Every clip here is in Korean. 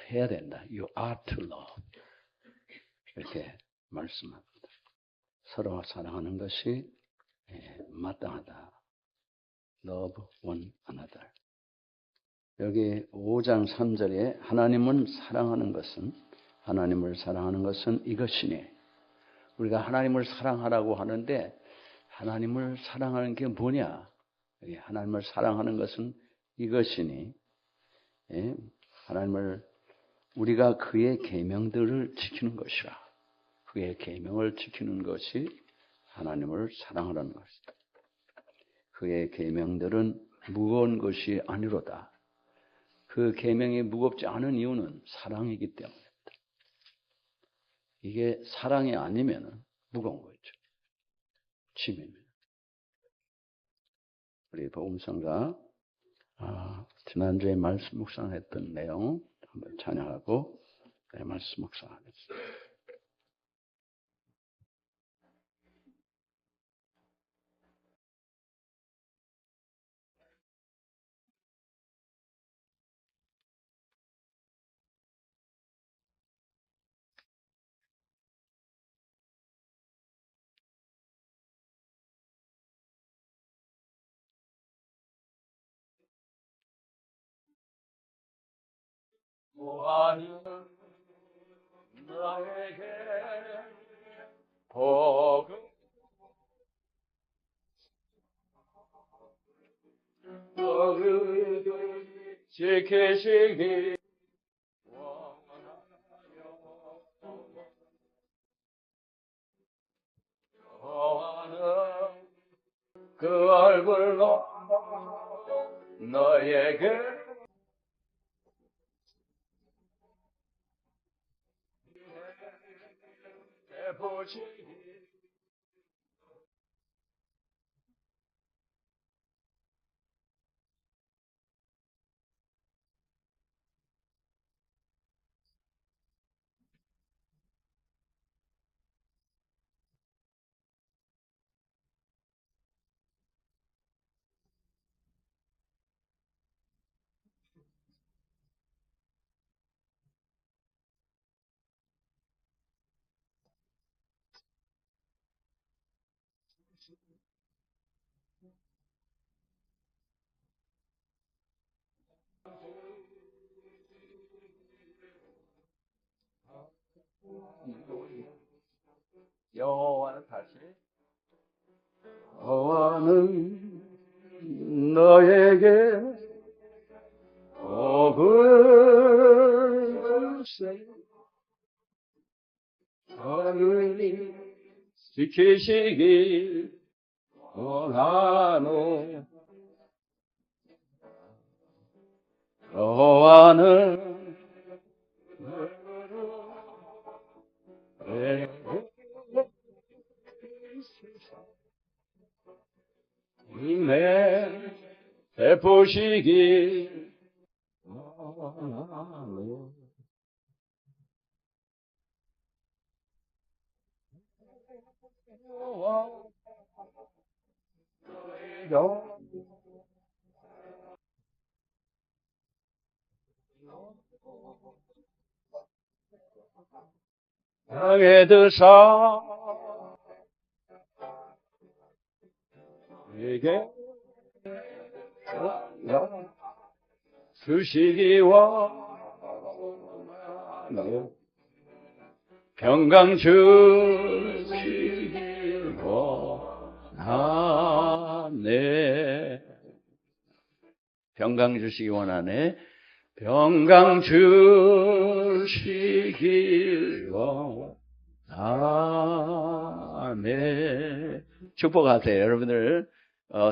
해야 된다. You are to love. 이렇게 말씀합니다. 서로 사랑하는 것이 마땅하다. Love one another. 여기 5장 3절에 하나님을 사랑하는 것은 이것이니. 우리가 하나님을 사랑하라고 하는데 하나님을 사랑하는 게 뭐냐? 하나님을 사랑하는 것은 이것이니. 우리가 그의 계명들을 지키는 것이라. 그의 계명을 지키는 것이 하나님을 사랑하라는 것이다. 그의 계명들은 무거운 것이 아니로다. 그 계명이 무겁지 않은 이유는 사랑이기 때문입니다. 이게 사랑이 아니면 무거운 거죠. 짐입니다. 우리 복음성가 지난주에 말씀 묵상했던 내용 한번 찬양하고 말씀 묵상하겠습니다. 보아는 나에게 복음 너를 지키시기 원하는 그 얼굴로 너에게 보시기 여호와는 다시 여호와는 너에게 복을 주세 너를 지키시길 원하노 여호와는 은혜 베푸시길 원하노 땅에 드사 내게 주시기 원하네 평강 주시기 원하네 평강 주시기 원하네 평강 주시길 원하네 축복하세요. 여러분들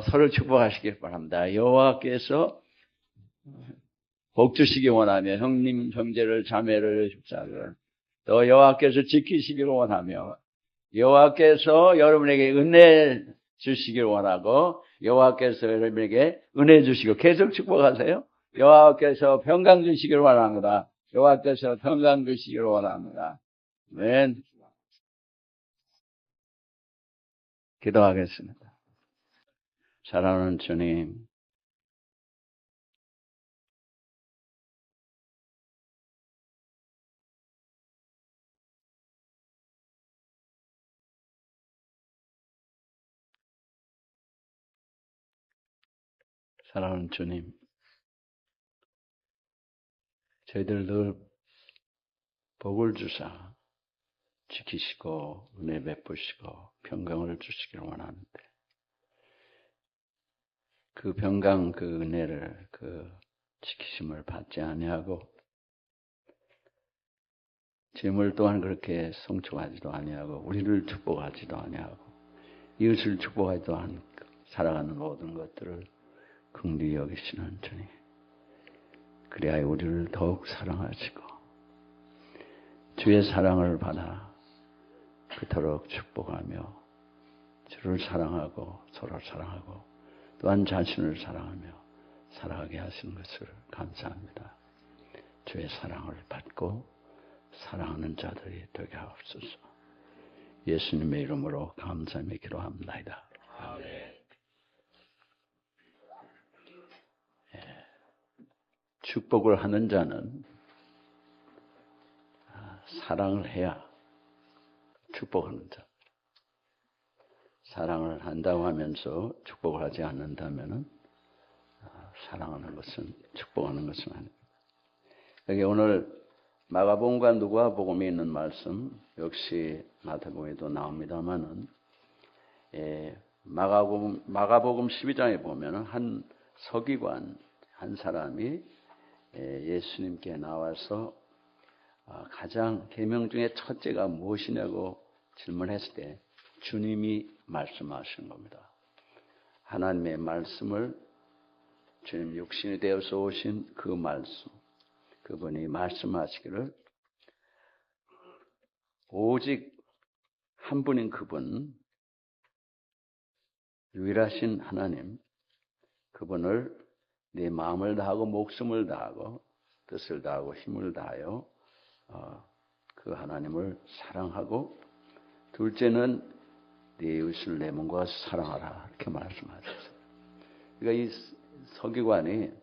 서로 축복하시길 바랍니다. 여호와께서 복 주시기 원하며 형님, 형제를, 자매를, 집사를 또 여호와께서 지키시기를 원하며 여호와께서 여러분에게 은혜 주시길 원하고 여호와께서 여러분에게 은혜 주시고 계속 축복하세요. 여호와께서 평강 주시기를 원합니다. 여호와께서 평강 주시기를 원합니다. 아멘. 기도하겠습니다. 사랑하는 주님, 사랑하는 주님, 저희들 늘 복을 주사 지키시고 은혜 베푸시고 평강을 주시기를 원하는데 그 평강, 그 은혜를, 그 지키심을 받지 아니하고 재물 또한 그렇게 성취하지도 아니하고 우리를 축복하지도 아니하고 이웃을 축복하지도 않고 살아가는 모든 것들을 긍휼히 여기시는 주님, 그래야 우리를 더욱 사랑하시고 주의 사랑을 받아 그토록 축복하며 주를 사랑하고 서로 사랑하고 또한 자신을 사랑하며 살아가게 하시는 것을 감사합니다. 주의 사랑을 받고 사랑하는 자들이 되게 하옵소서. 예수님의 이름으로 감사하며 기도합니다. 아멘. 축복을 하는 자는 사랑을 해야 축복하는 자. 사랑을 한다고 하면서 축복을 하지 않는다면 사랑하는 것은 축복하는 것은 아닙니다. 여기 오늘 마가복음과 누가복음에 있는 말씀 역시 마태복음에도 나옵니다만은 마가복음 12장에 보면 한 서기관 한 사람이 예수님께 나와서 가장 계명 중에 첫째가 무엇이냐고 질문했을 때 주님이 말씀하시는 겁니다. 하나님의 말씀을 주님 육신이 되어서 오신 그 말씀, 그분이 말씀하시기를 오직 한 분인 그분, 유일하신 하나님, 그분을 네 마음을 다하고 목숨을 다하고 뜻을 다하고 힘을 다하여 그 하나님을 사랑하고 둘째는 네 이웃을 내 몸과 같이 사랑하라 이렇게 말씀하셨어요. 그러니까 이 서기관이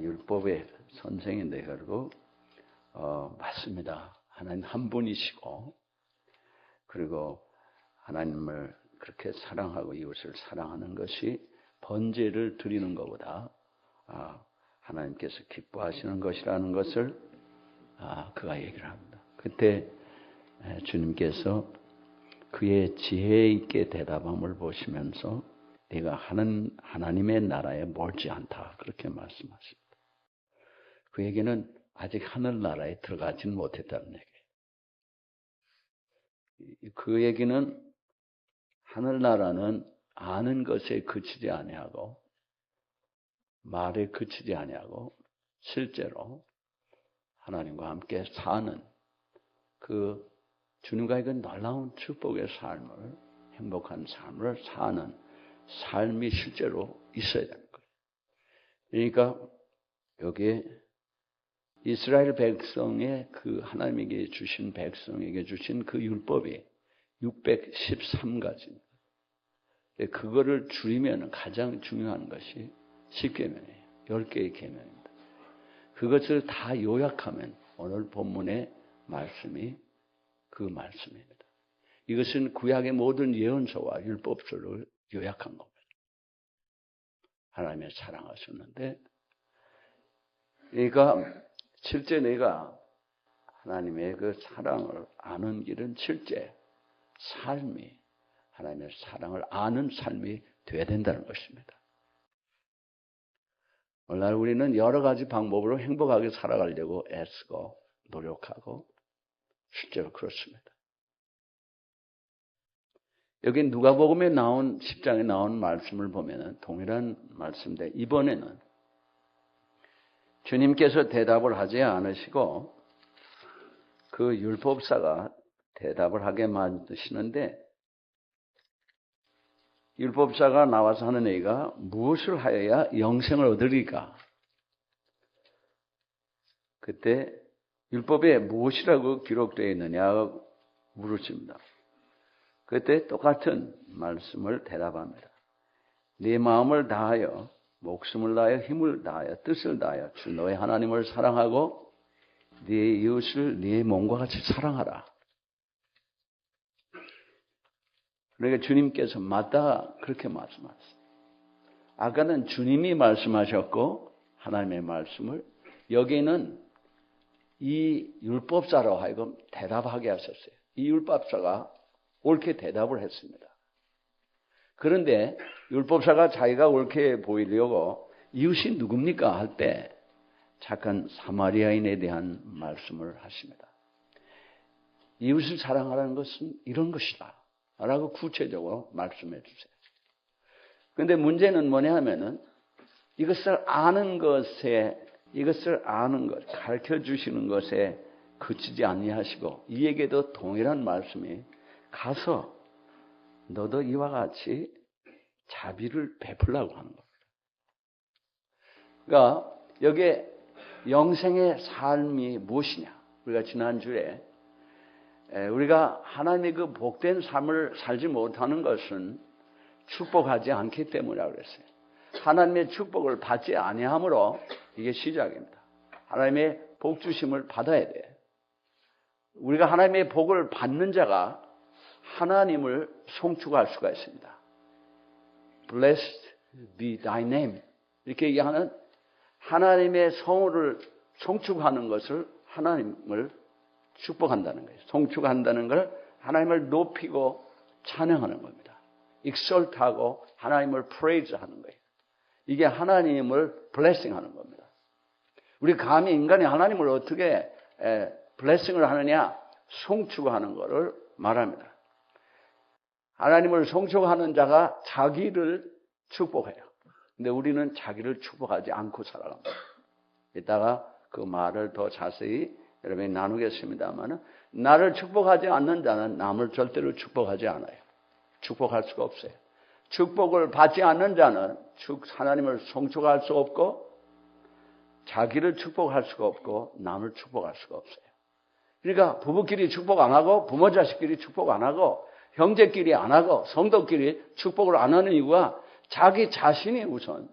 율법의 선생인데 결국 맞습니다. 하나님 한 분이시고 그리고 하나님을 그렇게 사랑하고 이웃을 사랑하는 것이 번제를 드리는 것보다 하나님께서 기뻐하시는 것이라는 것을 그가 얘기를 합니다. 그때 주님께서 그의 지혜 있게 대답함을 보시면서 네가 하는 하나님의 나라에 멀지 않다 그렇게 말씀하십니다. 그 얘기는 아직 하늘나라에 들어가지는 못했다는 얘기예요. 그 얘기는 하늘나라는 아는 것에 그치지 아니하고 말에 그치지 아니하고 실제로 하나님과 함께 사는 그 주님과의 그 놀라운 축복의 삶을 행복한 삶을 사는 삶이 실제로 있어야 되는 거예요. 그러니까 여기에 이스라엘 백성의 그 하나님에게 주신 백성에게 주신 그 율법이 613가지입니다. 그거를 줄이면 가장 중요한 것이 10계명이에요. 10개의 계명입니다. 그것을 다 요약하면 오늘 본문의 말씀이 그 말씀입니다. 이것은 구약의 모든 예언서와 율법서를 요약한 겁니다. 하나님의 사랑하셨는데 그러니까 실제 내가 하나님의 그 사랑을 아는 길은 실제 삶이 하나님의 사랑을 아는 삶이 돼야 된다는 것입니다. 오늘날 우리는 여러 가지 방법으로 행복하게 살아가려고 애쓰고 노력하고 실제로 그렇습니다. 여기 누가복음에 나온 10장에 나온 말씀을 보면 동일한 말씀인데 이번에는 주님께서 대답을 하지 않으시고 그 율법사가 대답을 하게 만드시는데 율법사가 나와서 하는 얘기가 무엇을 하여야 영생을 얻으리까? 그때 율법에 무엇이라고 기록되어 있느냐 물으십니다. 그때 똑같은 말씀을 대답합니다. 네 마음을 다하여 목숨을 다하여 힘을 다하여 뜻을 다하여 주 너의 하나님을 사랑하고 네 이웃을 네 몸과 같이 사랑하라. 그러니까 주님께서 맞다 그렇게 말씀하셨어요. 아까는 주님이 말씀하셨고 하나님의 말씀을, 여기는 이 율법사로 하여금 대답하게 하셨어요. 이 율법사가 옳게 대답을 했습니다. 그런데 율법사가 자기가 옳게 보이려고 이웃이 누굽니까 할 때 착한 사마리아인에 대한 말씀을 하십니다. 이웃을 사랑하라는 것은 이런 것이다 라고 구체적으로 말씀해 주세요. 그런데 문제는 뭐냐 하면은 이것을 아는 것, 가르쳐 주시는 것에 그치지 아니하시고, 이에게도 동일한 말씀이 가서 너도 이와 같이 자비를 베풀라고 하는 겁니다. 그러니까 여기에 영생의 삶이 무엇이냐? 우리가 지난주에 우리가 하나님의 그 복된 삶을 살지 못하는 것은 축복하지 않기 때문이라고 그랬어요. 하나님의 축복을 받지 아니함으로 이게 시작입니다. 하나님의 복 주심을 받아야 돼. 우리가 하나님의 복을 받는 자가 하나님을 송축할 수가 있습니다. Blessed be thy name. 이렇게 얘기하는 하나님의 성호를 송축하는 것을 하나님을 축복한다는 거예요. 송축한다는 걸 하나님을 높이고 찬양하는 겁니다. exalt하고 하나님을 praise하는 거예요. 이게 하나님을 blessing하는 겁니다. 우리 감히 인간이 하나님을 어떻게 blessing을 하느냐? 송축하는 것을 말합니다. 하나님을 송축하는 자가 자기를 축복해요. 근데 우리는 자기를 축복하지 않고 살아갑니다. 이따가 그 말을 더 자세히 여러분이 나누겠습니다만, 나를 축복하지 않는 자는 남을 절대로 축복하지 않아요. 축복할 수가 없어요. 축복을 받지 않는 자는 하나님을 송축할 수 없고, 자기를 축복할 수가 없고, 남을 축복할 수가 없어요. 그러니까 부부끼리 축복 안 하고, 부모 자식끼리 축복 안 하고, 형제끼리 안 하고, 성도끼리 축복을 안 하는 이유가 자기 자신이 우선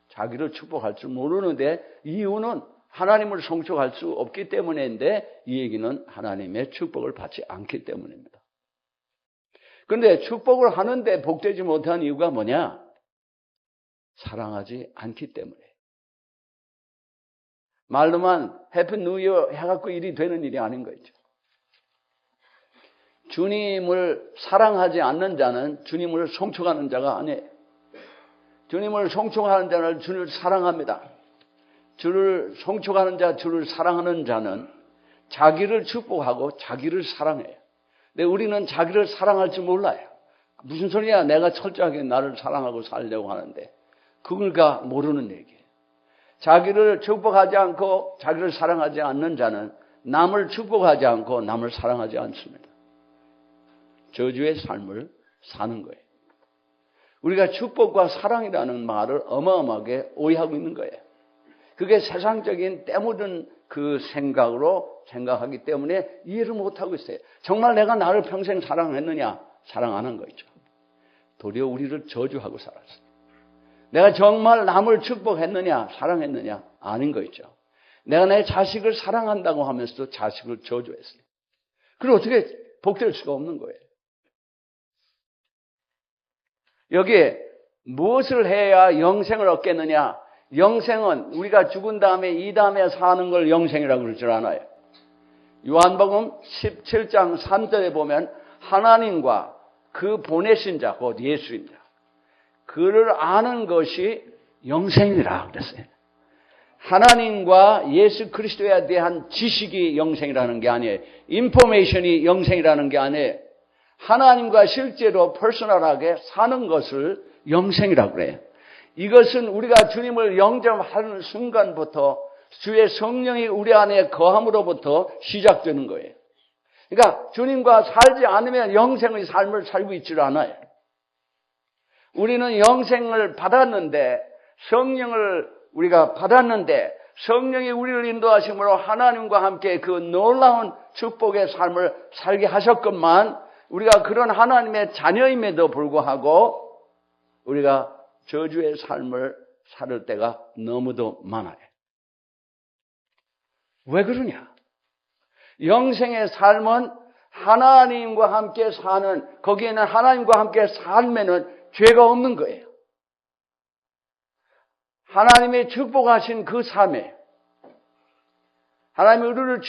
자기를 축복할 줄 모르는데, 이유는 하나님을 송축할 수 없기 때문인데, 이 얘기는 하나님의 축복을 받지 않기 때문입니다. 그런데 축복을 하는데 복되지 못한 이유가 뭐냐? 사랑하지 않기 때문에. 말로만 해피 뉴 이어 해갖고 일이 되는 일이 아닌 거죠. 주님을 사랑하지 않는 자는 주님을 송축하는 자가 아니에요. 주님을 송축하는 자는 주를 사랑합니다. 주를 송축하는 자, 주를 사랑하는 자는 자기를 축복하고 자기를 사랑해요. 근데 우리는 자기를 사랑할 줄 몰라요. 무슨 소리야? 내가 철저하게 나를 사랑하고 살려고 하는데, 그걸가 모르는 얘기예요. 자기를 축복하지 않고 자기를 사랑하지 않는 자는 남을 축복하지 않고 남을 사랑하지 않습니다. 저주의 삶을 사는 거예요. 우리가 축복과 사랑이라는 말을 어마어마하게 오해하고 있는 거예요. 그게 세상적인 때묻은 그 생각으로 생각하기 때문에 이해를 못하고 있어요. 정말 내가 나를 평생 사랑했느냐? 사랑 안 한 거죠. 도리어 우리를 저주하고 살았어요. 내가 정말 남을 축복했느냐? 사랑했느냐? 아닌 거죠. 내가 내 자식을 사랑한다고 하면서도 자식을 저주했어요. 그럼 어떻게 복될 수가 없는 거예요. 여기에 무엇을 해야 영생을 얻겠느냐? 영생은 우리가 죽은 다음에 이 다음에 사는 걸 영생이라고 그럴 줄 아나요? 요한복음 17장 3절에 보면 하나님과 그 보내신 자, 곧 예수입니다. 그를 아는 것이 영생이라 그랬어요. 하나님과 예수 그리스도에 대한 지식이 영생이라는 게 아니에요. 인포메이션이 영생이라는 게 아니에요. 하나님과 실제로 퍼스널하게 사는 것을 영생이라고 그래요. 이것은 우리가 주님을 영접하는 순간부터 주의 성령이 우리 안에 거함으로부터 시작되는 거예요. 그러니까 주님과 살지 않으면 영생의 삶을 살고 있지 않아요. 우리는 영생을 받았는데, 성령을 우리가 받았는데, 성령이 우리를 인도하심으로 하나님과 함께 그 놀라운 축복의 삶을 살게 하셨건만, 우리가 그런 하나님의 자녀임에도 불구하고 우리가 저주의 삶을 살 때가 너무도 많아요. 왜 그러냐? 영생의 삶은 하나님과 함께 사는, 거기에는 하나님과 함께 살면은 죄가 없는 거예요. 하나님의 축복하신 그 삶에 하나님이 우리를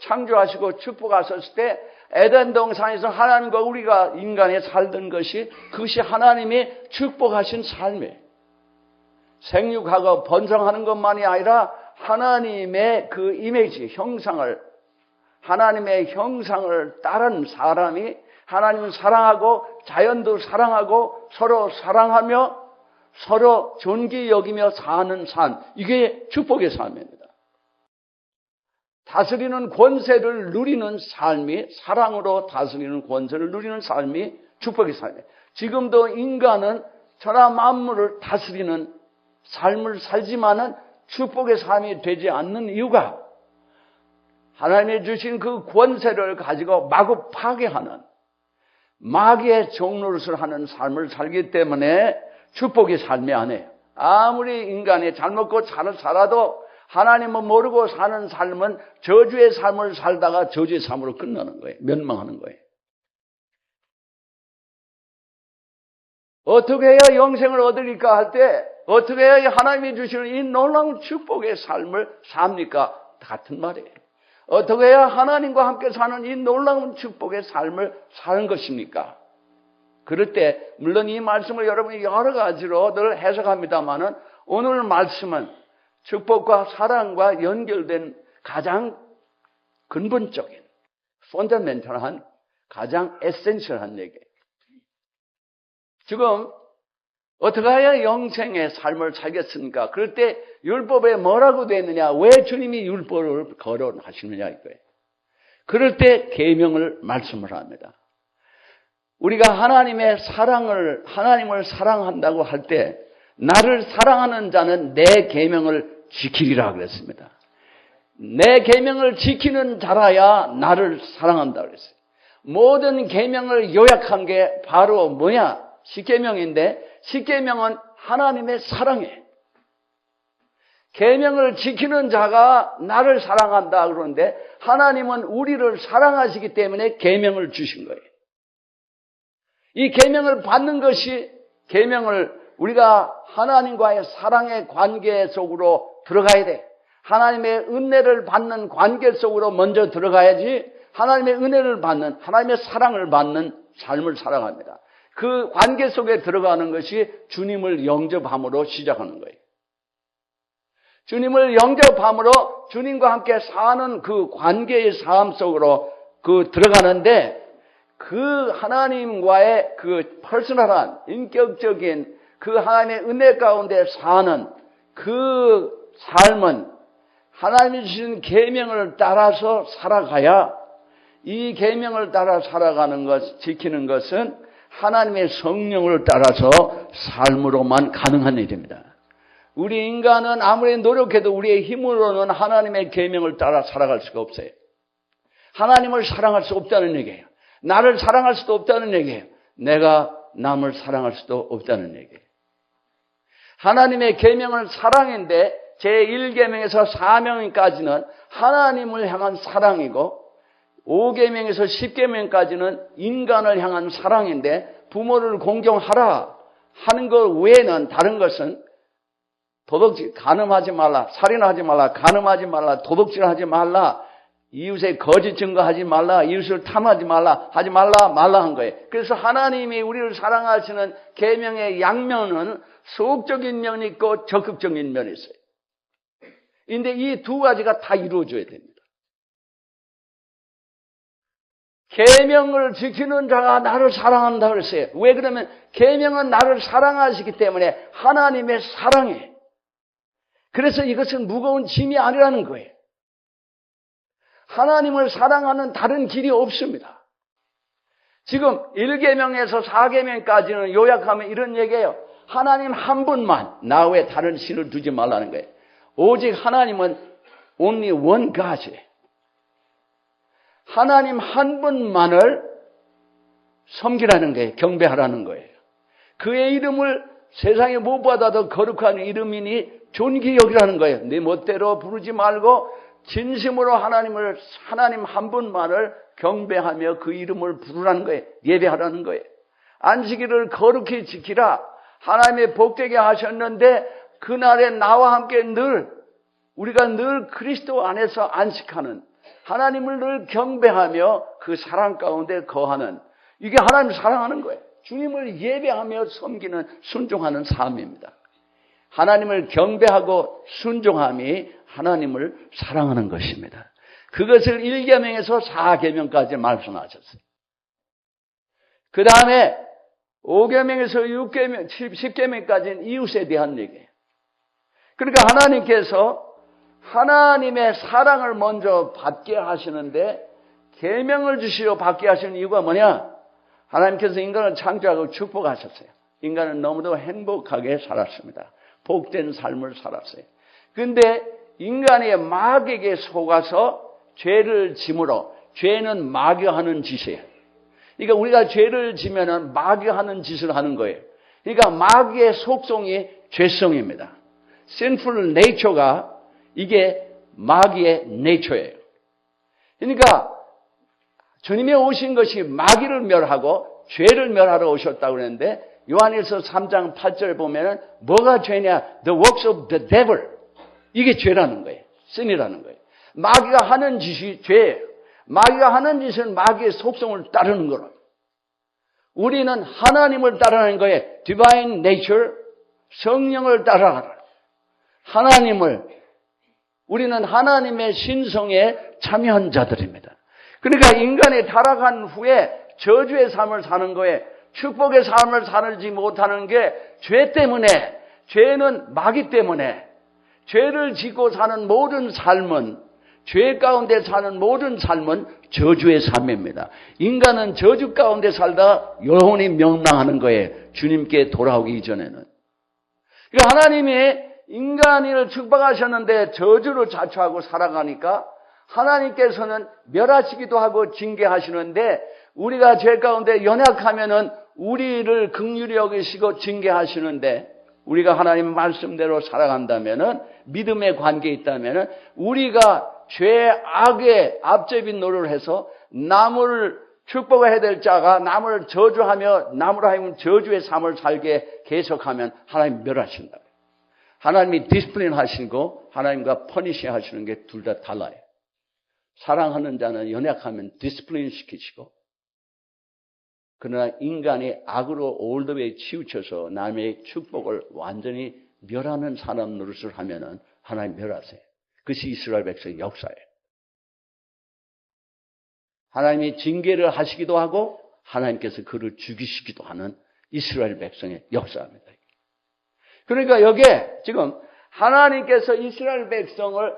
창조하시고 축복하셨을 때 에덴 동산에서 하나님과 우리가 인간에 살던 그것이 하나님이 축복하신 삶에 생육하고 번성하는 것만이 아니라 하나님의 그 이미지, 하나님의 형상을 따른 사람이 하나님을 사랑하고 자연도 사랑하고 서로 사랑하며 서로 존귀 여기며 사는 삶, 이게 축복의 삶입니다. 다스리는 권세를 누리는 삶이, 사랑으로 다스리는 권세를 누리는 삶이 축복의 삶이에요. 지금도 인간은 천하 만물을 다스리는 삶을 살지만은 축복의 삶이 되지 않는 이유가 하나님이 주신 그 권세를 가지고 마구 파괴하는 마귀의 종노릇을 하는 삶을 살기 때문에 축복의 삶이 아니에요. 아무리 인간이 잘 먹고 잘 살아도 하나님을 모르고 사는 삶은 저주의 삶을 살다가 저주의 삶으로 끝나는 거예요. 멸망하는 거예요. 어떻게 해야 영생을 얻으리까 할 때 어떻게 해야 하나님이 주시는 이 놀라운 축복의 삶을 삽니까? 같은 말이에요. 어떻게 해야 하나님과 함께 사는 이 놀라운 축복의 삶을 사는 것입니까? 그럴 때 물론 이 말씀을 여러분이 여러 가지로 늘 해석합니다마는 오늘 말씀은 축복과 사랑과 연결된 가장 근본적인 펀더멘털한 가장 에센셜한 얘기예요. 지금 어떻게 해야 영생의 삶을 살겠습니까? 그럴 때 율법에 뭐라고 되어 있느냐? 왜 주님이 율법을 거론하시느냐 이거예요. 그럴 때 계명을 말씀을 합니다. 우리가 하나님을 사랑한다고 할 때 나를 사랑하는 자는 내 계명을 지키리라 그랬습니다. 내 계명을 지키는 자라야 나를 사랑한다 그랬어요. 모든 계명을 요약한 게 바로 뭐냐? 십계명인데 십계명은 하나님의 사랑이에요. 계명을 지키는 자가 나를 사랑한다 그러는데 하나님은 우리를 사랑하시기 때문에 계명을 주신 거예요. 이 계명을 받는 것이 계명을 우리가 하나님과의 사랑의 관계 속으로 들어가야 돼. 하나님의 은혜를 받는 관계 속으로 먼저 들어가야지 하나님의 은혜를 받는 하나님의 사랑을 받는 삶을 살아갑니다. 그 관계 속에 들어가는 것이 주님을 영접함으로 시작하는 거예요. 주님을 영접함으로 주님과 함께 사는 그 관계의 삶 속으로 들어가는데 그 하나님과의 그 퍼스널한 인격적인 그 하나님의 은혜 가운데 사는 그 삶은 하나님이 주신 계명을 따라서 살아가야 이 계명을 따라 살아가는 것, 지키는 것은 하나님의 성령을 따라서 삶으로만 가능한 일입니다. 우리 인간은 아무리 노력해도 우리의 힘으로는 하나님의 계명을 따라 살아갈 수가 없어요. 하나님을 사랑할 수 없다는 얘기예요. 나를 사랑할 수도 없다는 얘기예요. 내가 남을 사랑할 수도 없다는 얘기예요. 하나님의 계명은 사랑인데 제1계명에서 4명까지는 하나님을 향한 사랑이고 5계명에서 10계명까지는 인간을 향한 사랑인데 부모를 공경하라 하는 것 외에는 다른 것은 도둑질, 간음하지 말라, 살인하지 말라, 간음하지 말라, 도둑질하지 말라, 이웃의 거짓 증거하지 말라, 이웃을 탐하지 말라, 하지 말라 한 거예요. 그래서 하나님이 우리를 사랑하시는 계명의 양면은 소극적인 면이 있고 적극적인 면이 있어요. 그런데 이 두 가지가 다 이루어져야 됩니다. 계명을 지키는 자가 나를 사랑한다 그랬어요. 왜 그러면 계명은 나를 사랑하시기 때문에 하나님의 사랑이에요. 그래서 이것은 무거운 짐이 아니라는 거예요. 하나님을 사랑하는 다른 길이 없습니다. 지금 1계명에서 4계명까지는 요약하면 이런 얘기예요. 하나님 한 분만, 나 외에 다른 신을 두지 말라는 거예요. 오직 하나님은 only one God이에요. 하나님 한 분만을 섬기라는 거예요. 경배하라는 거예요. 그의 이름을 세상에 무엇보다 더 거룩한 이름이니 존귀 여기라는 거예요. 네 멋대로 부르지 말고 진심으로 하나님 한 분만을 경배하며 그 이름을 부르라는 거예요. 예배하라는 거예요. 안식일을 거룩히 지키라. 하나님의 복되게 하셨는데 그날에 나와 함께 우리가 늘 그리스도 안에서 안식하는, 하나님을 늘 경배하며 그 사랑 가운데 거하는, 이게 하나님을 사랑하는 거예요. 주님을 예배하며 섬기는, 순종하는 삶입니다. 하나님을 경배하고 순종함이 하나님을 사랑하는 것입니다. 그것을 1계명에서 4계명까지 말씀하셨어요. 그 다음에 5계명에서 6계명, 10계명까지는 이웃에 대한 얘기예요. 그러니까 하나님께서 하나님의 사랑을 먼저 받게 하시는데 계명을 주시어 받게 하시는 이유가 뭐냐? 하나님께서 인간을 창조하고 축복하셨어요. 인간은 너무도 행복하게 살았습니다. 복된 삶을 살았어요. 그런데 인간이 마귀에게 속아서 죄를 짐으로, 죄는 마귀가 하는 짓이에요. 그러니까 우리가 죄를 지면은 마귀가 하는 짓을 하는 거예요. 그러니까 마귀의 속성이 죄성입니다. sinful nature가 이게 마귀의 nature예요. 그러니까 주님이 오신 것이 마귀를 멸하고 죄를 멸하러 오셨다고 그랬는데 요한일서 3장 8절 보면은 뭐가 죄냐? The works of the devil. 이게 죄라는 거예요. sin이라는 거예요. 마귀가 하는 짓이 죄예요. 마귀가 하는 짓은 마귀의 속성을 따르는 거로. 우리는 하나님을 따르는 거예요. divine nature, 성령을 따라가라. 우리는 하나님의 신성에 참여한 자들입니다. 그러니까 인간이 타락한 후에 저주의 삶을 사는 거예요. 축복의 삶을 살지 못하는 게 죄 때문에, 죄는 마귀 때문에, 죄를 짓고 사는 모든 삶은, 죄 가운데 사는 모든 삶은 저주의 삶입니다. 인간은 저주 가운데 살다 영원히 멸망하는 거예요. 주님께 돌아오기 이전에는. 그러니까 하나님이 인간을 축복하셨는데 저주로 자초하고 살아가니까 하나님께서는 멸하시기도 하고 징계하시는데 우리가 죄 가운데 연약하면은 우리를 긍휼히 여기시고 징계하시는데 우리가 하나님 말씀대로 살아간다면은 믿음의 관계에 있다면은 우리가 죄 악의 앞제비 노릇을 해서 남을 축복해야 될 자가 남을 저주하며 남으로 하여금 저주의 삶을 살게 계속하면 하나님 멸하신다. 하나님이 디스플레인 하시고 하나님과 퍼니시 하시는 게 둘 다 달라요. 사랑하는 자는 연약하면 디스플레인 시키시고 그러나 인간이 악으로 올드웨이 치우쳐서 남의 축복을 완전히 멸하는 사람 노릇을 하면은 하나님 멸하세요. 그것이 이스라엘 백성의 역사예요. 하나님이 징계를 하시기도 하고 하나님께서 그를 죽이시기도 하는 이스라엘 백성의 역사입니다. 그러니까 여기에 지금 하나님께서 이스라엘 백성을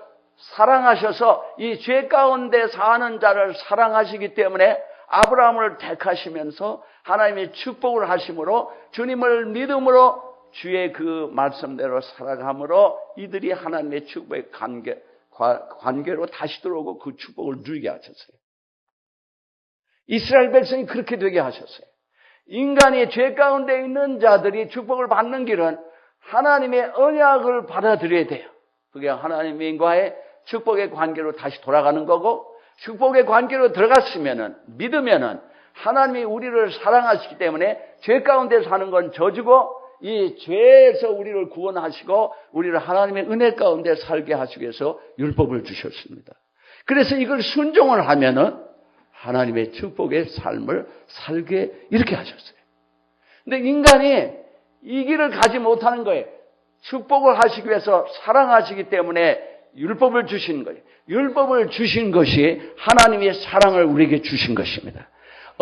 사랑하셔서 이 죄 가운데 사는 자를 사랑하시기 때문에 아브라함을 택하시면서 하나님의 축복을 하심으로 주님을 믿음으로 주의 그 말씀대로 살아감으로 이들이 하나님의 축복의 관계로 다시 들어오고 그 축복을 누리게 하셨어요. 이스라엘 백성이 그렇게 되게 하셨어요. 인간이 죄 가운데 있는 자들이 축복을 받는 길은 하나님의 언약을 받아들여야 돼요. 그게 하나님과의 축복의 관계로 다시 돌아가는 거고 축복의 관계로 들어갔으면은 믿으면은 하나님이 우리를 사랑하시기 때문에 죄 가운데 사는 건 저주고 이 죄에서 우리를 구원하시고 우리를 하나님의 은혜 가운데 살게 하시기 위해서 율법을 주셨습니다. 그래서 이걸 순종을 하면은 하나님의 축복의 삶을 살게 이렇게 하셨어요. 근데 인간이 이 길을 가지 못하는 거예요. 축복을 하시기 위해서 사랑하시기 때문에 율법을 주신 거예요. 율법을 주신 것이 하나님의 사랑을 우리에게 주신 것입니다.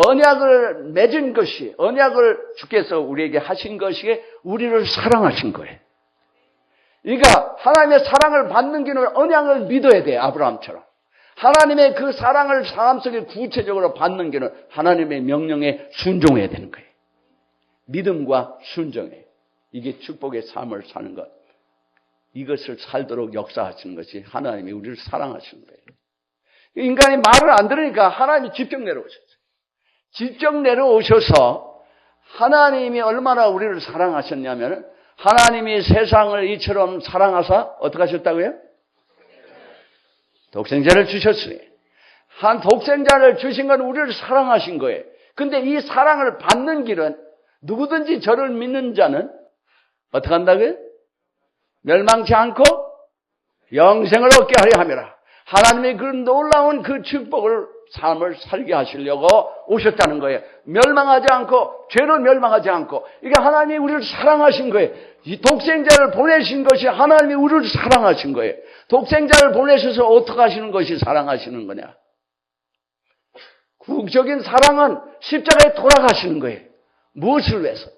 언약을 맺은 것이, 언약을 주께서 우리에게 하신 것이 우리를 사랑하신 거예요. 그러니까 하나님의 사랑을 받는 길은 언약을 믿어야 돼요. 아브라함처럼. 하나님의 그 사랑을 삶 속에 구체적으로 받는 길은 하나님의 명령에 순종해야 되는 거예요. 믿음과 순종이에요. 이게 축복의 삶을 사는 것. 이것을 살도록 역사하시는 것이 하나님이 우리를 사랑하시는 거예요. 인간이 말을 안 들으니까 하나님이 직접 내려오셨어요. 직접 내려오셔서 하나님이 얼마나 우리를 사랑하셨냐면 하나님이 세상을 이처럼 사랑하사 어떻게 하셨다고요? 독생자를 주셨어요. 한 독생자를 주신 건 우리를 사랑하신 거예요. 근데 이 사랑을 받는 길은 누구든지 저를 믿는 자는 어떻게 한다고요? 멸망치 않고 영생을 얻게 하려 함이라. 하나님의 그 놀라운 그 축복을 삶을 살게 하시려고 오셨다는 거예요. 멸망하지 않고, 죄로 멸망하지 않고, 이게 하나님이 우리를 사랑하신 거예요. 이 독생자를 보내신 것이 하나님이 우리를 사랑하신 거예요. 독생자를 보내셔서 어떻게 하시는 것이 사랑하시는 거냐? 궁극적인 사랑은 십자가에 돌아가시는 거예요. 무엇을 위해서?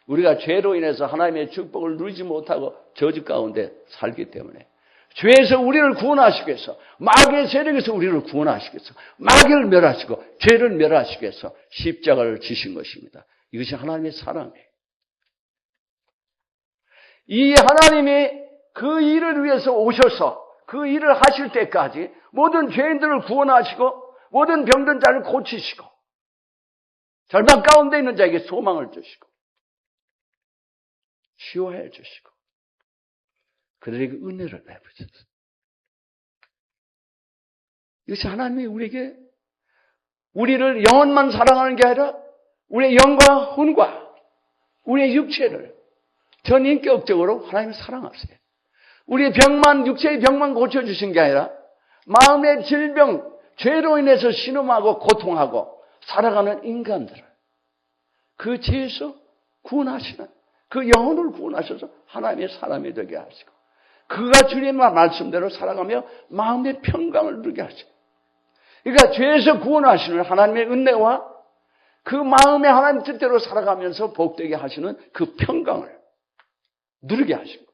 우리가 죄로 인해서 하나님의 축복을 누리지 못하고 저주 가운데 살기 때문에, 죄에서 우리를 구원하시기 위해서, 마귀의 세력에서 우리를 하시기 위해서, 마귀를 멸하시고 죄를 멸하시기 위해서 십자가를 지신 것입니다. 이것이 하나님의 사랑이에요. 이 하나님이 그 일을 위해서 오셔서 그 일을 하실 때까지 모든 죄인들을 구원하시고 모든 병든 자를 고치시고 절망 가운데 있는 자에게 소망을 주시고 치유해 주시고 그들에게 은혜를 베푸셨어요. 이것이 하나님이 우리에게 우리를 영혼만 사랑하는 게 아니라 우리의 영과 혼과 우리의 육체를 전인격적으로 하나님이 사랑하세요. 우리의 병만, 육체의 병만 고쳐주신 게 아니라 마음의 질병, 죄로 인해서 신음하고 고통하고 살아가는 인간들을 그 죄에서 구원하시는, 그 영혼을 구원하셔서 하나님의 사람이 되게 하시고 그가 주님의 말씀대로 살아가며 마음의 평강을 누리게 하시고, 그러니까 죄에서 구원하시는 하나님의 은혜와 그 마음의 하나님 뜻대로 살아가면서 복되게 하시는 그 평강을 누리게 하신 거예요.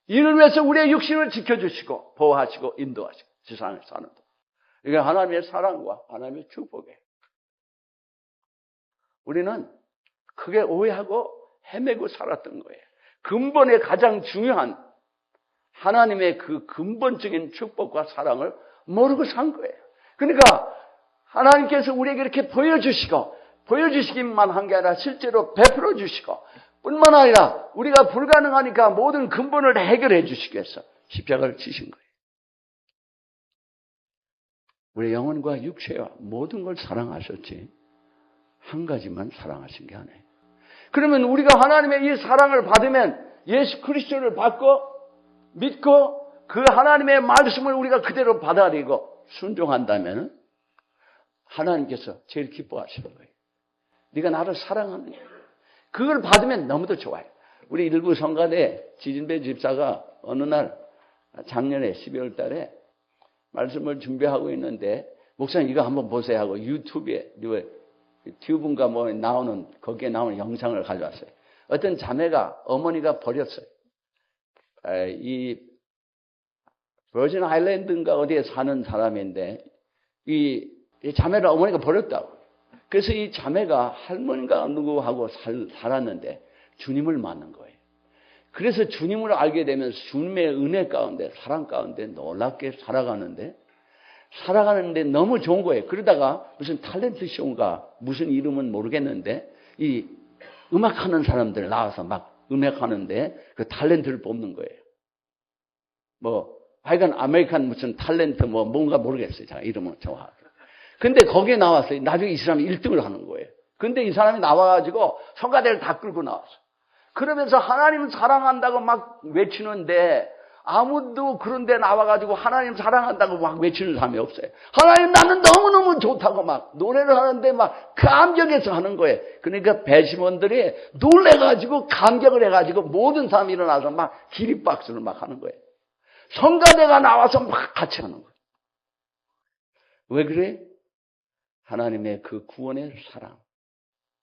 이를 위해서 우리의 육신을 지켜주시고 보호하시고 인도하시고 세상에 사는 동. 이게 하나님의 사랑과 하나님의 축복이에요. 우리는 크게 오해하고 헤매고 살았던 거예요. 근본의 가장 중요한 하나님의 그 근본적인 축복과 사랑을 모르고 산 거예요. 그러니까 하나님께서 우리에게 이렇게 보여주시기만 한 게 아니라 실제로 베풀어 주시고 뿐만 아니라 우리가 불가능하니까 모든 근본을 해결해 주시기 위해서 십자가를 지신 거예요. 우리 영혼과 육체와 모든 걸 사랑하셨지 한 가지만 사랑하신 게 아니에요. 그러면 우리가 하나님의 이 사랑을 받으면 예수 그리스도를 받고 믿고 그 하나님의 말씀을 우리가 그대로 받아들이고 순종한다면 하나님께서 제일 기뻐하시는 거예요. 네가 나를 사랑하느냐. 그걸 받으면 너무도 좋아요. 우리 일부 성가대 지진배 집사가 어느 날 작년에 12월 달에 말씀을 준비하고 있는데 목사님 이거 한번 보세요 하고 유튜브에 튜브인가 뭐 나오는 거기에 나오는 영상을 가져왔어요. 어떤 자매가 어머니가 버렸어요. 이 버진 아일랜드인가 어디에 사는 사람인데 이 자매를 어머니가 버렸다고. 그래서 이 자매가 할머니가 누구하고 살았는데 주님을 만난 거예요. 그래서 주님을 알게 되면서 주님의 은혜 가운데 사랑 가운데 놀랍게 살아가는데 너무 좋은 거예요. 그러다가 무슨 탤런트 쇼인가 무슨 이름은 모르겠는데 이 음악하는 사람들 나와서 막 음악하는데 그 탤런트를 뽑는 거예요. 뭐 하여간 아메리칸 무슨 탤런트 뭐 뭔가 모르겠어요. 제가 이름은 정확하게. 근데 거기에 나왔어요. 나중에 이 사람이 1등을 하는 거예요. 근데 이 사람이 나와가지고 성가대를 다 끌고 나왔어. 그러면서 하나님을 사랑한다고 막 외치는데 아무도 그런 데 나와가지고 하나님 사랑한다고 막 외치는 사람이 없어요. 하나님 나는 너무너무 좋다고 막 노래를 하는데 막 감격해서 하는 거예요. 그러니까 배심원들이 놀래가지고 감격을 해가지고 모든 사람이 일어나서 막 기립박수를 막 하는 거예요. 성가대가 나와서 막 같이 하는 거예요. 왜 그래? 하나님의 그 구원의 사랑,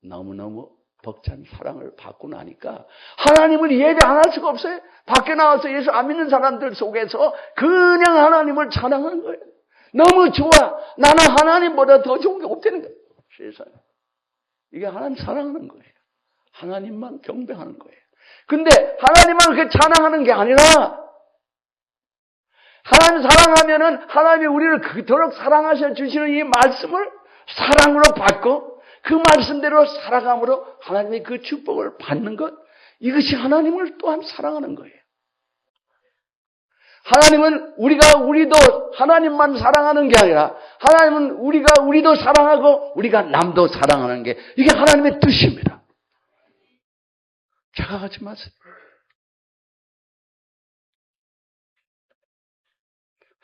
너무너무 벅찬 사랑을 받고 나니까 하나님을 예배 안 할 수가 없어요. 밖에 나와서 예수 안 믿는 사람들 속에서 그냥 하나님을 찬양하는 거예요. 너무 좋아. 나는 하나님보다 더 좋은 게 없다는 거예요. 세상에. 이게 하나님 사랑하는 거예요. 하나님만 경배하는 거예요. 근데 하나님만 그렇게 찬양하는 게 아니라 하나님 사랑하면은 하나님이 우리를 그토록 사랑하셔 주시는 이 말씀을 사랑으로 받고 그 말씀대로 살아감으로 하나님의 그 축복을 받는 것, 이것이 하나님을 또한 사랑하는 거예요. 하나님은 우리도 하나님만 사랑하는 게 아니라 하나님은 우리도 사랑하고 우리가 남도 사랑하는 게 이게 하나님의 뜻입니다. 착각하지 마세요.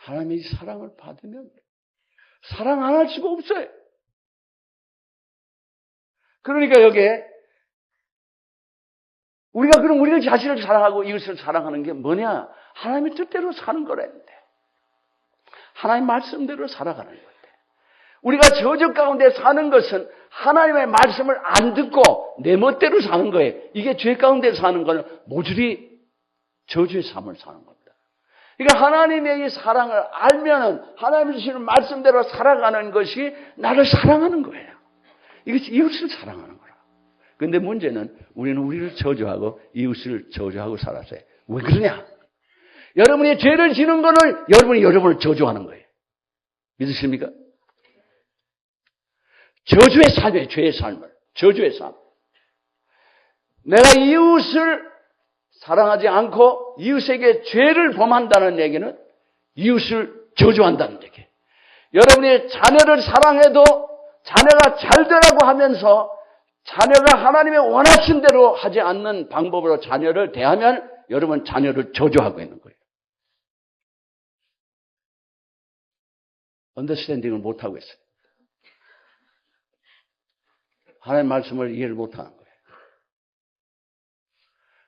하나님의 사랑을 받으면 사랑 안 할 수가 없어요. 그러니까 여기에 우리가 그럼 우리를 자신을 사랑하고 이웃을 사랑하는 게 뭐냐? 하나님의 뜻대로 사는 거랬는데. 하나님 말씀대로 살아가는 건데. 우리가 저주 가운데 사는 것은 하나님의 말씀을 안 듣고 내 멋대로 사는 거예요. 이게 죄 가운데 사는 거는 모조리 저주의 삶을 사는 겁니다. 그러니까 하나님의 이 사랑을 알면은 하나님 주시는 말씀대로 살아가는 것이 나를 사랑하는 거예요. 이것이 이웃을 사랑하는 거라. 그런데 문제는 우리는 우리를 저주하고 이웃을 저주하고 살았어요. 왜 그러냐? 여러분이 죄를 지는 거는 여러분이 여러분을 저주하는 거예요. 믿으십니까? 저주의 삶이에요. 죄의 삶을. 저주의 삶. 내가 이웃을 사랑하지 않고 이웃에게 죄를 범한다는 얘기는 이웃을 저주한다는 얘기예요. 여러분이 자녀를 사랑해도 자녀가 잘 되라고 하면서 자녀가 하나님의 원하신 대로 하지 않는 방법으로 자녀를 대하면 여러분 자녀를 저주하고 있는 거예요. 언더스탠딩을 못하고 있어요. 하나님의 말씀을 이해를 못하는 거예요.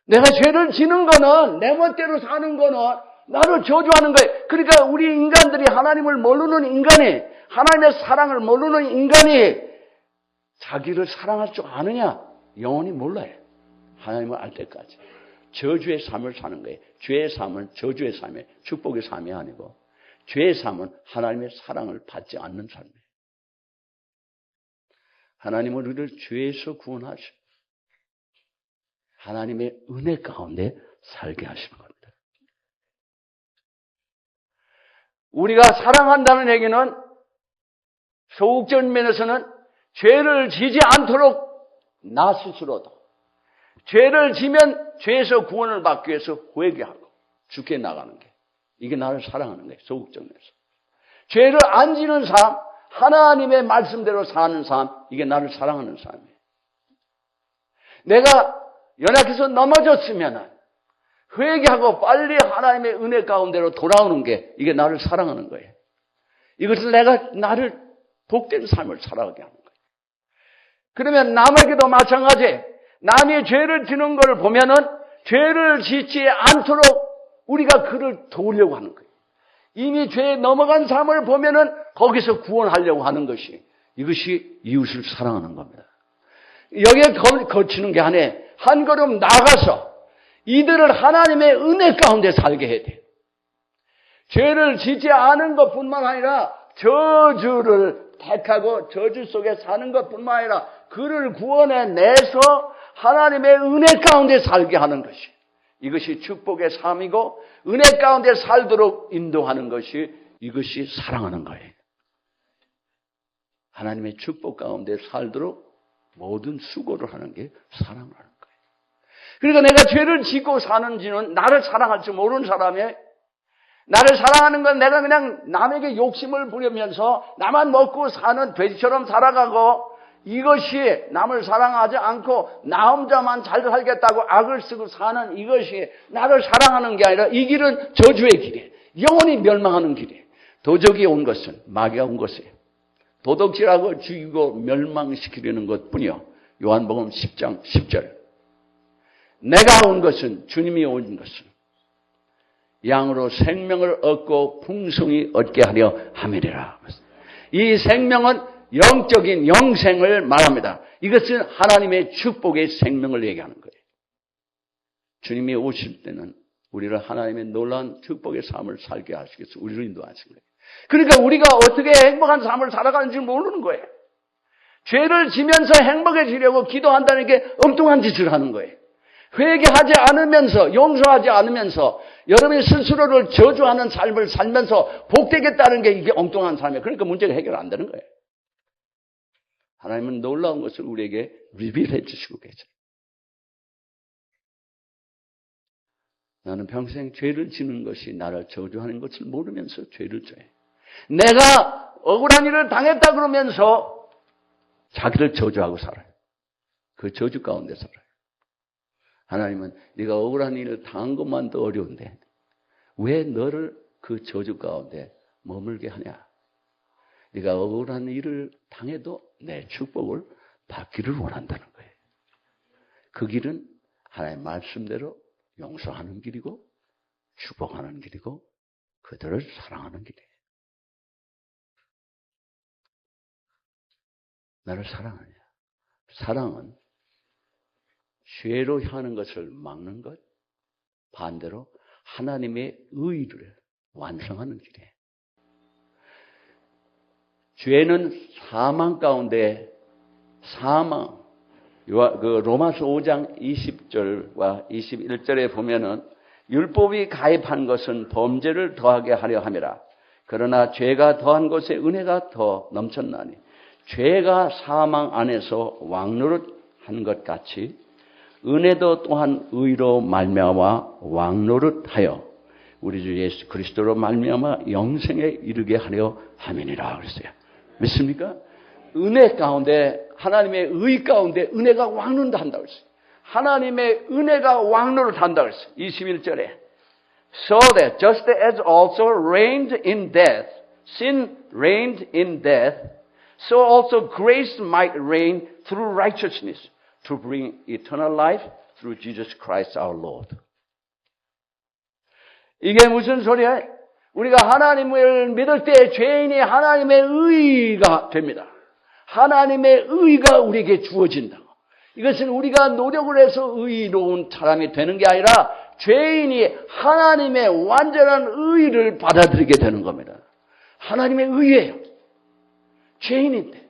내가 죄를 지는 거는 내 멋대로 사는 거는 나를 저주하는 거예요. 그러니까 우리 인간들이 하나님을 모르는 인간이 하나님의 사랑을 모르는 인간이 자기를 사랑할 줄 아느냐? 영원히 몰라요. 하나님을 알 때까지. 저주의 삶을 사는 거예요. 죄의 삶은 저주의 삶이에요. 축복의 삶이 아니고 죄의 삶은 하나님의 사랑을 받지 않는 삶이에요. 하나님은 우리를 죄에서 구원하시고 하나님의 은혜 가운데 살게 하시는 겁니다. 우리가 사랑한다는 얘기는 소극적인 면에서는 죄를 지지 않도록 나 스스로도 죄를 지면 죄에서 구원을 받기 위해서 회개하고 죽게 나가는 게 이게 나를 사랑하는 거예요. 소극적 면에서. 죄를 안 지는 삶, 하나님의 말씀대로 사는 삶, 이게 나를 사랑하는 삶이에요. 내가 연약해서 넘어졌으면 회개하고 빨리 하나님의 은혜 가운데로 돌아오는 게 이게 나를 사랑하는 거예요. 이것을 내가 나를 복된 삶을 살아가게 하는 거예요. 그러면 남에게도 마찬가지. 남이 죄를 지는 걸 보면은 죄를 짓지 않도록 우리가 그를 도우려고 하는 거예요. 이미 죄에 넘어간 삶을 보면은 거기서 구원하려고 하는 것이 이것이 이웃을 사랑하는 겁니다. 여기에 거치는 게 아니에요. 한 걸음 나가서 이들을 하나님의 은혜 가운데 살게 해야 돼요. 죄를 짓지 않은 것뿐만 아니라 저주를 택하고 저주 속에 사는 것뿐만 아니라 그를 구원해내서 하나님의 은혜 가운데 살게 하는 것이 이것이 축복의 삶이고 은혜 가운데 살도록 인도하는 것이 이것이 사랑하는 거예요. 하나님의 축복 가운데 살도록 모든 수고를 하는 게 사랑하는 거예요. 그러니까 내가 죄를 짓고 사는지는 나를 사랑할 줄 모르는 사람이에요. 나를 사랑하는 건 내가 그냥 남에게 욕심을 부리면서 나만 먹고 사는 돼지처럼 살아가고 이것이 남을 사랑하지 않고 나 혼자만 잘 살겠다고 악을 쓰고 사는 이것이 나를 사랑하는 게 아니라 이 길은 저주의 길이에요. 영원히 멸망하는 길이에요. 도적이 온 것은 마귀가 온 것이에요. 도둑질하고 죽이고 멸망시키려는 것뿐이요. 요한복음 10장 10절. 내가 온 것은 주님이 온 것은 양으로 생명을 얻고 풍성히 얻게 하려 함이라. 이 생명은 영적인 영생을 말합니다. 이것은 하나님의 축복의 생명을 얘기하는 거예요. 주님이 오실 때는 우리를 하나님의 놀라운 축복의 삶을 살게 하시기 위해서 우리를 인도하신 거예요. 그러니까 우리가 어떻게 행복한 삶을 살아가는지 모르는 거예요. 죄를 지면서 행복해지려고 기도한다는 게 엉뚱한 짓을 하는 거예요. 회개하지 않으면서 용서하지 않으면서 여러분이 스스로를 저주하는 삶을 살면서 복되겠다는 게 이게 엉뚱한 삶이에요. 그러니까 문제가 해결 안 되는 거예요. 하나님은 놀라운 것을 우리에게 리빌해 주시고 계세요. 나는 평생 죄를 지는 것이 나를 저주하는 것을 모르면서 죄를 져요. 내가 억울한 일을 당했다 그러면서 자기를 저주하고 살아요. 그 저주 가운데 살아요. 하나님은 네가 억울한 일을 당한 것만도 어려운데 왜 너를 그 저주 가운데 머물게 하냐? 네가 억울한 일을 당해도 내 축복을 받기를 원한다는 거예요. 그 길은 하나님의 말씀대로 용서하는 길이고 축복하는 길이고 그들을 사랑하는 길이에요. 나를 사랑하냐? 사랑은 죄로 향하는 것을 막는 것, 반대로 하나님의 의를 완성하는 길이에요. 죄는 사망 가운데 사망, 로마서 5장 20절과 21절에 보면은 율법이 가입한 것은 범죄를 더하게 하려 함이라. 그러나 죄가 더한 곳에 은혜가 더 넘쳤나니 죄가 사망 안에서 왕노릇한 것 같이 은혜도 또한 의로 말미암아 왕노릇하여 우리 주 예수 그리스도로 말미암아 영생에 이르게 하려 함이니라 그랬어요. 믿습니까? 은혜 가운데 하나님의 의 가운데 은혜가 왕노릇한다고 했어요. 하나님의 은혜가 왕노릇한다고 했어요. 21절에 So that just as also reigned in death, sin reigned in death, so also grace might reign through righteousness to bring eternal life through Jesus Christ our Lord. 이게 무슨 소리야? 우리가 하나님을 믿을 때 죄인이 하나님의 의가 됩니다. 하나님의 의가 우리에게 주어진다. 이것은 우리가 노력을 해서 의로운 사람이 되는 게 아니라 죄인이 하나님의 완전한 의를 받아들이게 되는 겁니다. 하나님의 의예요. 죄인인데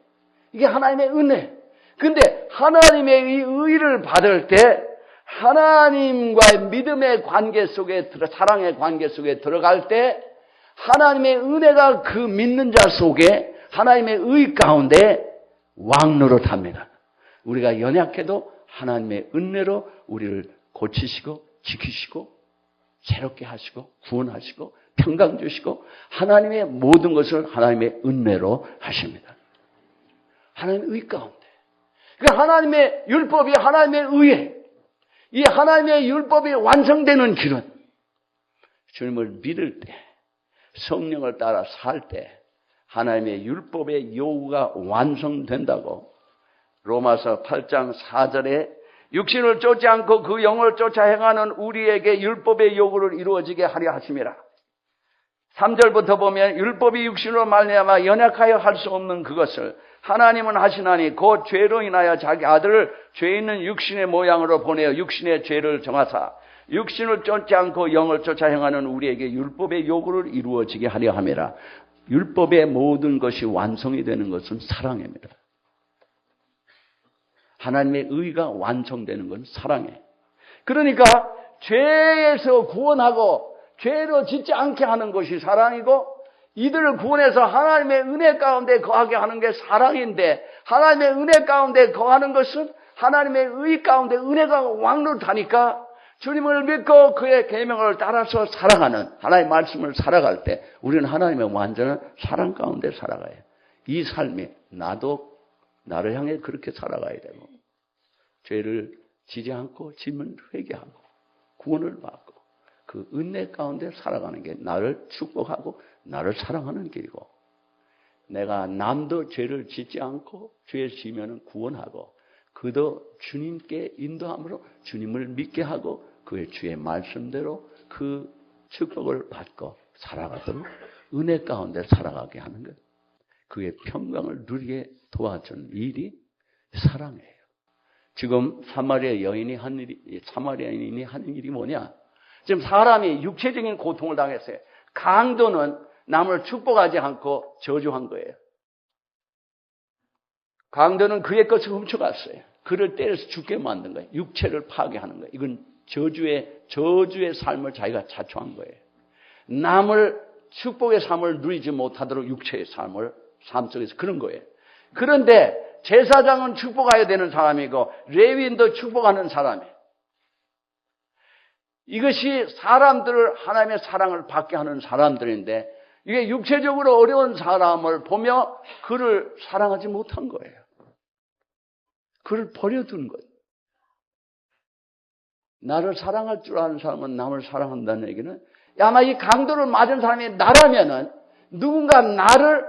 이게 하나님의 은혜. 근데 하나님의 의를 받을 때 하나님과의 믿음의 관계 속에 사랑의 관계 속에 들어갈 때 하나님의 은혜가 그 믿는 자 속에 하나님의 의 가운데 왕노릇합니다. 우리가 연약해도 하나님의 은혜로 우리를 고치시고 지키시고 새롭게 하시고 구원하시고 평강 주시고 하나님의 모든 것을 하나님의 은혜로 하십니다. 하나님의 의 가운데. 그러니까 하나님의 율법이 하나님의 의에 이 하나님의 율법이 완성되는 길은 주님을 믿을 때 성령을 따라 살 때 하나님의 율법의 요구가 완성된다고 로마서 8장 4절에 육신을 쫓지 않고 그 영을 쫓아 행하는 우리에게 율법의 요구를 이루어지게 하려 하심이라. 3절부터 보면 율법이 육신으로 말미암아 연약하여 할 수 없는 그것을 하나님은 하시나니 곧 죄로 인하여 자기 아들을 죄 있는 육신의 모양으로 보내어 육신의 죄를 정하사 육신을 쫓지 않고 영을 쫓아 행하는 우리에게 율법의 요구를 이루어지게 하려 함이라. 율법의 모든 것이 완성이 되는 것은 사랑입니다. 하나님의 의가 완성되는 건 사랑이에요. 그러니까 죄에서 구원하고 죄로 짓지 않게 하는 것이 사랑이고 이들을 구원해서 하나님의 은혜 가운데 거하게 하는 게 사랑인데 하나님의 은혜 가운데 거하는 것은 하나님의 의 가운데 은혜가 왕노릇하니까 주님을 믿고 그의 계명을 따라서 살아가는 하나님의 말씀을 살아갈 때 우리는 하나님의 완전한 사랑 가운데 살아가요. 이 삶이 나도 나를 향해 그렇게 살아가야 되고 죄를 지지 않고 지면 회개하고 구원을 받고 그 은혜 가운데 살아가는 게 나를 축복하고 나를 사랑하는 길이고 내가 남도 죄를 짓지 않고 죄를 지면 구원하고 그도 주님께 인도함으로 주님을 믿게 하고 그의 주의 말씀대로 그 축복을 받고 살아가도록 은혜 가운데 살아가게 하는 것. 그의 평강을 누리게 도와주는 일이 사랑이에요. 지금 사마리아 여인이 사마리아인이 하는 일이 뭐냐? 지금 사람이 육체적인 고통을 당했어요. 강도는 남을 축복하지 않고 저주한 거예요. 강도는 그의 것을 훔쳐갔어요. 그를 때려서 죽게 만든 거예요. 육체를 파괴하는 거예요. 이건 저주의 삶을 자기가 자초한 거예요. 남을 축복의 삶을 누리지 못하도록 육체의 삶 속에서 그런 거예요. 그런데 제사장은 축복해야 되는 사람이고 레위인도 축복하는 사람이에요. 이것이 사람들을 하나님의 사랑을 받게 하는 사람들인데 이게 육체적으로 어려운 사람을 보며 그를 사랑하지 못한 거예요. 그를 버려둔 거예요. 나를 사랑할 줄 아는 사람은 남을 사랑한다는 얘기는 아마 이 강도를 맞은 사람이 나라면은 누군가 나를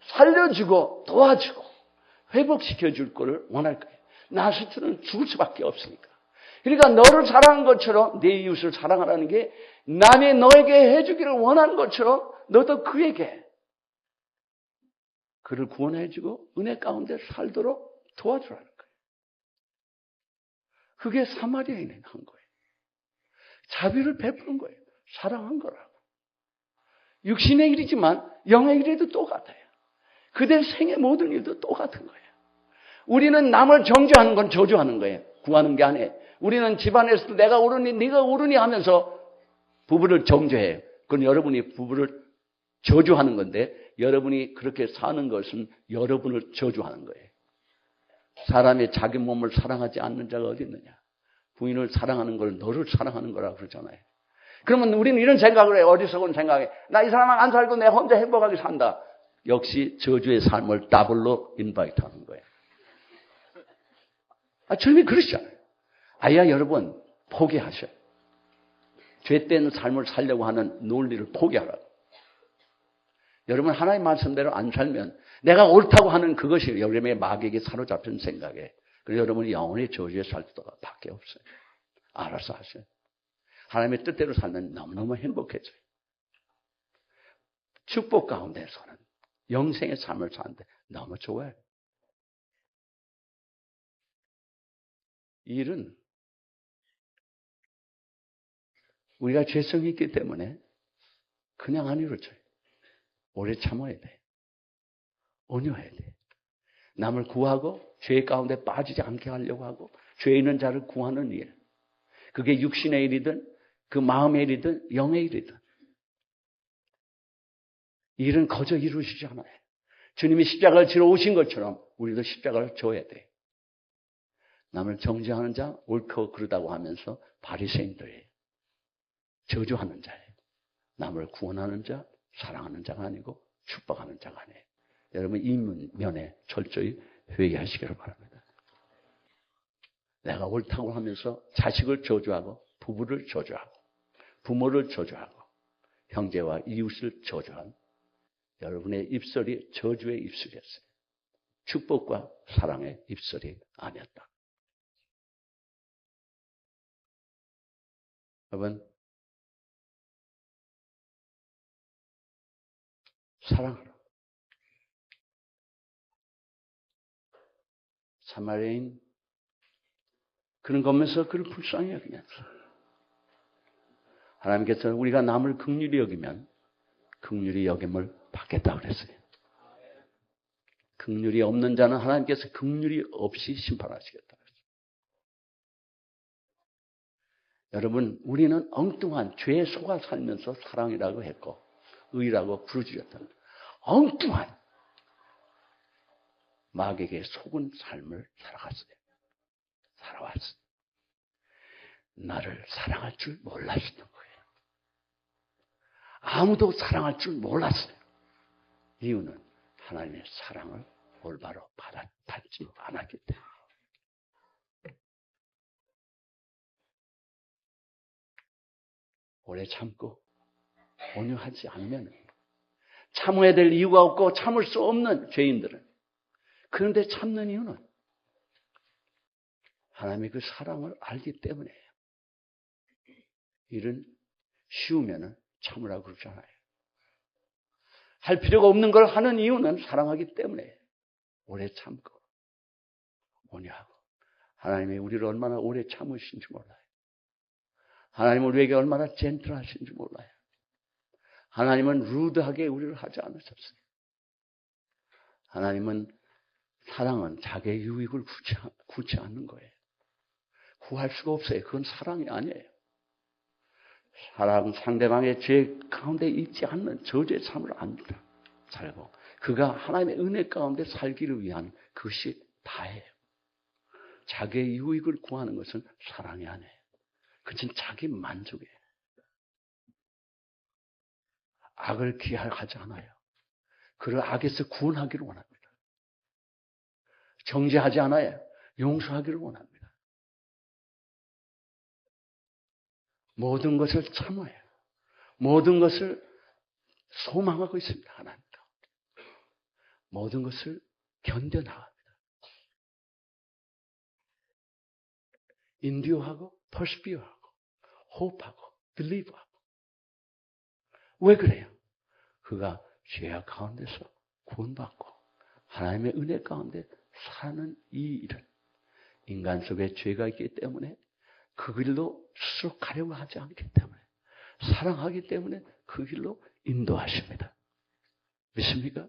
살려주고 도와주고 회복시켜줄 거를 원할 거예요. 나 스스로는 죽을 수밖에 없으니까. 그러니까 너를 사랑한 것처럼 내 이웃을 사랑하라는 게 남이 너에게 해주기를 원하는 것처럼 너도 그에게 그를 구원해주고 은혜 가운데 살도록 도와주라는 거예요. 그게 사마리아인이 한 거예요. 자비를 베푸는 거예요. 사랑한 거라고. 육신의 일이지만 영의 일에도 똑같아요. 그들 생의 모든 일도 똑같은 거예요. 우리는 남을 정죄하는 건 저주하는 거예요. 구하는 게 아니에요. 우리는 집안에서도 내가 옳으니 네가 옳으니 하면서 부부를 정죄해요. 그건 여러분이 부부를 저주하는 건데 여러분이 그렇게 사는 것은 여러분을 저주하는 거예요. 사람이 자기 몸을 사랑하지 않는 자가 어디 있느냐. 부인을 사랑하는 걸 너를 사랑하는 거라고 그러잖아요. 그러면 우리는 이런 생각을 해요. 어리석은 생각에. 나 이 사람랑 안 살고 내가 혼자 행복하게 산다. 역시 저주의 삶을 더블로 인바이트 하는 거예요. 주님이 그러시잖아요. 아야 여러분 포기하셔요. 죄된 삶을 살려고 하는 논리를 포기하라고. 여러분 하나님 말씀대로 안 살면 내가 옳다고 하는 그것이 여러분의 마귀에게 사로잡힌 생각에 그래서 여러분이 영원히 저주에 살 수가 밖에 없어요. 알아서 하세요. 하나님의 뜻대로 살면 너무너무 행복해져요. 축복 가운데서는 영생의 삶을 사는데 너무 좋아요. 이 일은 우리가 죄성이 있기 때문에 그냥 안 이루어져요. 오래 참아야 돼. 온유해야 돼. 남을 구하고 죄 가운데 빠지지 않게 하려고 하고 죄 있는 자를 구하는 일. 그게 육신의 일이든 그 마음의 일이든 영의 일이든 이 일은 거저 이루어지지 않아요. 주님이 십자가를 지러 오신 것처럼 우리도 십자가를 져야 돼. 남을 정죄하는 자, 옳고 그르다고 하면서 바리새인들이에요. 저주하는 자예요. 남을 구원하는 자, 사랑하는 자가 아니고 축복하는 자가 아니에요. 여러분 이 면에 철저히 회개하시기를 바랍니다. 내가 옳다고 하면서 자식을 저주하고 부부를 저주하고 부모를 저주하고 형제와 이웃을 저주한 여러분의 입술이 저주의 입술이었어요. 축복과 사랑의 입술이 아니었다. 여러분 사랑하라. 사마리아인 그런 거 보면서 그를 불쌍히 여기면서 하나님께서 우리가 남을 긍휼히 여기면 긍휼히 여김을 받겠다 그랬어요. 긍휼이 없는 자는 하나님께서 긍휼이 없이 심판하시겠다 그랬어요. 여러분 우리는 엉뚱한 죄에 속아 살면서 사랑이라고 했고 의라고 부르짖었다. 엉뚱한 마귀에게 속은 삶을 살아왔어요. 나를 사랑할 줄 몰랐던 거예요. 아무도 사랑할 줄 몰랐어요. 이유는 하나님의 사랑을 올바로 받지 않았기 때문에. 오래 참고 온유하지 않으면 참아야 될 이유가 없고 참을 수 없는 죄인들은 그런데 참는 이유는 하나님의 그 사랑을 알기 때문이에요. 일은 쉬우면 참으라고 그러잖아요. 할 필요가 없는 걸 하는 이유는 사랑하기 때문에 오래 참고 온유하고 하나님이 우리를 얼마나 오래 참으신지 몰라요. 하나님은 우리에게 얼마나 젠틀하신지 몰라요. 하나님은 루드하게 우리를 하지 않으셨어요. 하나님은 사랑은 자기의 유익을 구치 않는 거예요. 구할 수가 없어요. 그건 사랑이 아니에요. 사랑 상대방의 죄 가운데 있지 않는 저주의 삶을 안 살고 그가 하나님의 은혜 가운데 살기를 위한 그것이 다예요. 자기의 유익을 구하는 것은 사랑이 아니에요. 그것은 자기 만족이에요. 악을 기하지 않아요. 그를 악에서 구원하기를 원합니다. 정죄하지 않아요. 용서하기를 원합니다. 모든 것을 참아요. 모든 것을 소망하고 있습니다. 하나님 가운데. 모든 것을 견뎌나갑니다. 인듀어하고 퍼스피어하고 호흡하고 빌리브하고. 왜 그래요? 그가 죄악 가운데서 구원받고 하나님의 은혜 가운데 사는 이 일은 인간 속에 죄가 있기 때문에 그 길로 스스로 가려고 하지 않기 때문에 사랑하기 때문에 그 길로 인도하십니다. 믿습니까?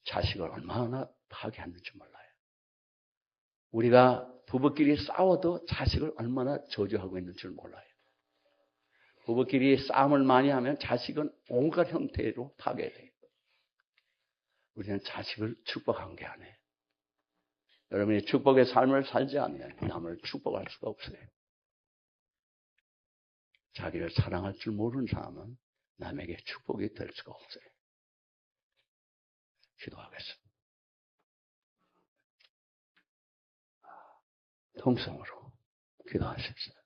자식을 얼마나 파괴하는지 몰라요. 우리가 부부끼리 싸워도 자식을 얼마나 저주하고 있는지 몰라요. 부부끼리 싸움을 많이 하면 자식은 온갖 형태로 파괴돼요. 우리는 자식을 축복한 게 아니에요. 여러분이 축복의 삶을 살지 않으면 남을 축복할 수가 없어요. 자기를 사랑할 줄 모르는 사람은 남에게 축복이 될 수가 없어요. 기도하겠습니다. 통성으로 기도하십시오.